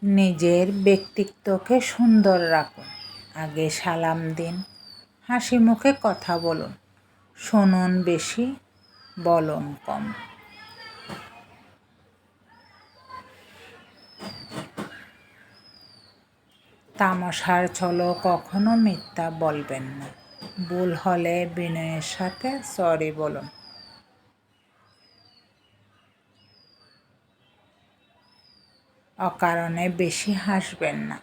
নিজের ব্যক্তিত্বকে সুন্দর রাখুন। আগে সালাম দিন, হাসি মুখে কথা বলুন, শুনুন বেশি, বলুন কম। তামাশার ছলে কখনো মিথ্যা বলবেন না। ভুল হলে বিনয়ের সাথে সরি বলুন। অকারণে বেশি হাসবেন না।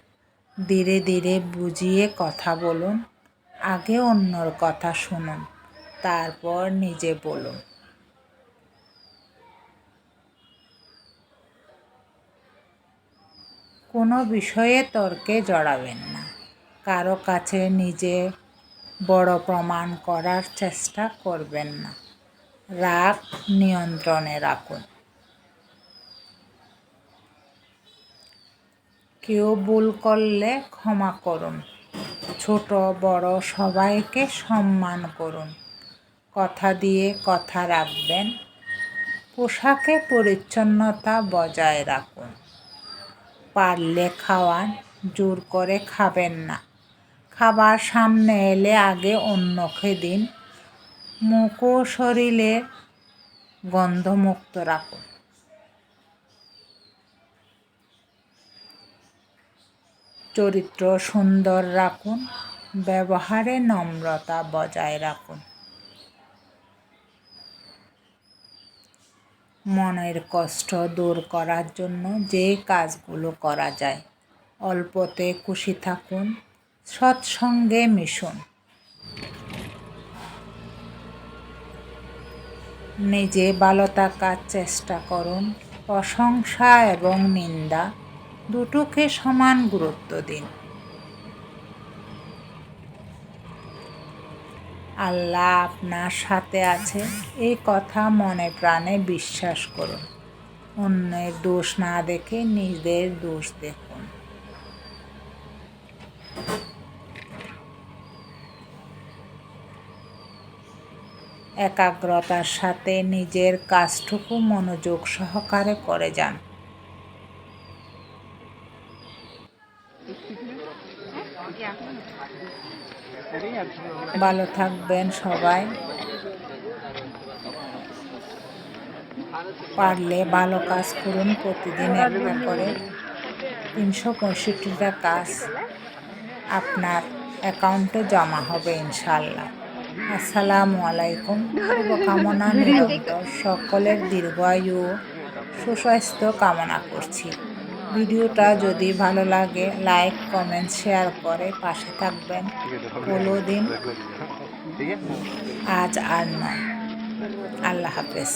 ধীরে ধীরে বুঝিয়ে কথা বলুন। আগে অন্যর কথা শুনুন, তারপর নিজে বলুন। কোনো বিষয়ে তর্কে জড়াবেন না। কারো কাছে নিজে বড় প্রমাণ করার চেষ্টা করবেন না। রাগ নিয়ন্ত্রণে রাখুন। কেউ ভুল করলে ক্ষমা করুন। ছোট বড় সবাইকে সম্মান করুন। কথা দিয়ে কথা রাখবেন। পোশাকে পরিচ্ছন্নতা বজায় রাখুন। পারলে খাওয়ান, জোর করে খাবেন না। খাবার সামনে এলে আগে অন্যকে দিন। মুখ ও শরীরের গন্ধমুক্ত রাখুন। চরিত্র সুন্দর রাখুন। ব্যবহারে নম্রতা বজায় রাখুন। মনের কষ্ট দূর করার জন্য যে কাজগুলো করা যায়, অল্পতে খুশি থাকুন। সৎসঙ্গে মিশুন। নিজে ভালো থাকার চেষ্টা করুন। প্রশংসা এবং নিন্দা দুটোকে সমান গুরুত্ব দিন। আল্লাহ আপনার সাথে আছে, এই কথা মনে প্রাণে বিশ্বাস করুন। অন্যের দোষ না দেখে নিজের দোষ দেখুন। একাগ্রতার সাথে নিজের কাজটুকু মনোযোগ সহকারে করে যান। ভালো থাকবেন সবাই। পারলে ভালো কাজ করুন। প্রতিদিন একটা করে 365টা কাজ আপনার অ্যাকাউন্টে জমা হবে ইনশাল্লাহ। আসসালামু আলাইকুম। শুভকামনা নিরন্তর সকলের দীর্ঘায়ু সুস্বাস্থ্য কামনা করছি। ভিডিওটা যদি ভালো লাগে লাইক কমেন্ট শেয়ার করে পাশে থাকবেন। ফলো দিন। আজ আর নয়। আল্লাহ হাফেজ।